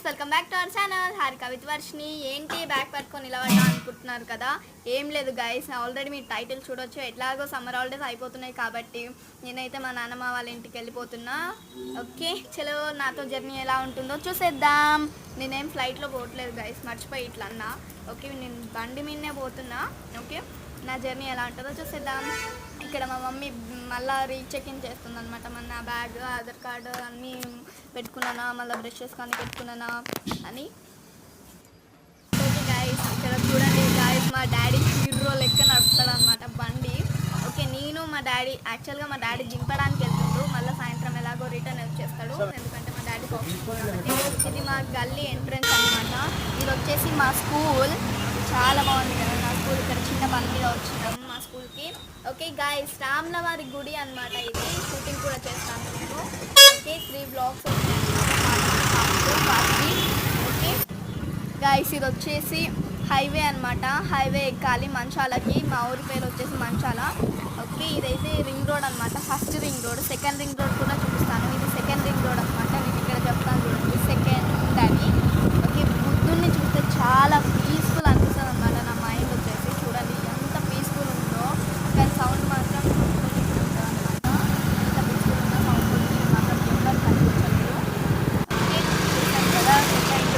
Welcome back to our channel Harika with Varshini. ఏంటి bag పట్టుకొని నిలబడ్డా అనుకుంటున్నారు కదా? ఏం లేదు గైస్, ఆల్రెడీ మీ టైటిల్ చూడొచ్చు. ఎట్లాగో సమ్మర్ హాలిడేస్ అయిపోతున్నాయి కాబట్టి నేనైతే మా నాన్నమ్మ వాళ్ళ ఇంటికి వెళ్ళిపోతున్నా. ఓకే చలో, నాతో జర్నీ ఎలా ఉంటుందో చూసేద్దాం. నేనేం ఫ్లైట్లో పోవట్లేదు గైస్, మర్చిపోయి ఇట్లా అన్నా. ఓకే నేను బండి మీదనే పోతున్నా. ఓకే నా జర్నీ ఎలా ఉంటుందో చూసేద్దాం. ఇక్కడ మా మమ్మీ మళ్ళీ రీచెకింగ్ చేస్తుంది అనమాట. నా బ్యాగ్, ఆధార్ కార్డు అన్నీ పెట్టుకున్నానా, మళ్ళీ బ్రషెస్ కానీ పెట్టుకున్నానా అని. ఓకే గాయస్, ఇక్కడ చూడండి గాయస్, మా డాడీ హీరో లెక్క నడుపుతాడు అనమాట బండి. ఓకే నేను మా డాడీ యాక్చువల్గా మా డాడీ దింపడానికి వెళ్తుండ్రు, మళ్ళీ సాయంత్రం ఎలాగో రిటర్న్ వచ్చేస్తాడు, ఎందుకంటే మా డాడీ ఇది మా గల్లీ ఎంట్రన్స్ అనమాట. ఇది వచ్చేసి మా స్కూల్. చాలా బాగుంది కదా నా స్కూల్. ఇక్కడ చిన్న పని మీద వచ్చినాం మా స్కూల్కి. ఓకే గాయస్, రామ్లవారి గుడి అనమాట. ఇది షూటింగ్ కూడా చేస్తాను నేను. ఓకే 3 బ్లాగ్స్ ఓకే గాయస్, ఇది వచ్చేసి హైవే అనమాట. హైవే ఎక్కాలి మంచాలకి. మా ఊరి పేరు వచ్చేసి మంచాల. ఓకే ఇదైతే రింగ్ రోడ్ అనమాట. First ring road, second ring road కూడా చూపిస్తాను. ఇది సెకండ్ రింగ్ రోడ్ అనమాట. నేను ఇక్కడ చెప్తాను చూడండి, సెకండ్ అని. ఓకే బుద్ధుడిని చూస్తే చాలా పీస్ఫుల్ అనిపిస్తుంది అనమాట. నా మైండ్ వచ్చేసి చూడండి ఎంత పీస్ఫుల్ ఉందో, కానీ సౌండ్ మాత్రం ఉంటుంది అనమాట. ఎంత పీస్ఫుల్ ఉందో సౌండ్ మాత్రం ఎవరు కనిపించలేదు. ఓకే చూసాం కదా సెకండ్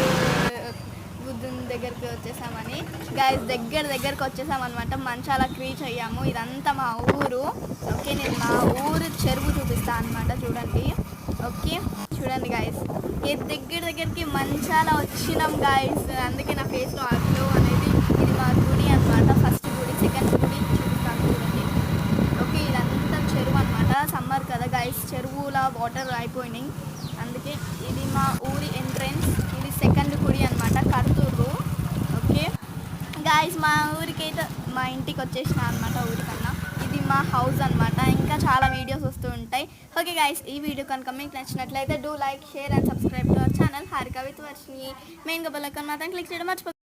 బుద్ధుని దగ్గరికి వచ్చేసామని. గాయస్ దగ్గరికి వచ్చేసామన్నమాట. మంచాలకు రీచ్ అయ్యాము. ఇదంతా మా ఊరు. ఓకే నేను మా ఊరు చెరువు చూపిస్తాను అనమాట. చూడండి ఓకే చూడండి గాయస్, దగ్గరికి మంచాల వచ్చినాం గాయస్. అందుకే నా ఫేస్లో అగ్లో అనేది. ఇది మా గుడి అనమాట. ఫస్ట్ గుడి, సెకండ్ గుడి చూపిస్తాను చూడండి. ఓకే ఇదంతా చెరువు అనమాట. సమ్మర్ కదా గాయస్, చెరువులా వాటర్ అయిపోయినాయి. అందుకే ఇది మా ఊరి ఎంట్రన్స్. ఇది సెకండ్ గుడి అనమాట, కర్తూరు. ఓకే గాయస్ మా ఊరికైతే మా ఇంటికి వచ్చేసిన అనమాట ఊరికన్నా. ఇది మా హౌస్ అనమాట. ఇంకా చాలా వీడియోస్ వస్తూ ఉంటాయి. ఓకే గైస్, ఈ వీడియో కనుక మీకు నచ్చినట్లయితే do like, share and subscribe to our channel Harika with Varshini. మెయిన్గా బెల్ ఐకాన్ మాత్రం క్లిక్ చేయడం మర్చిపోకండి.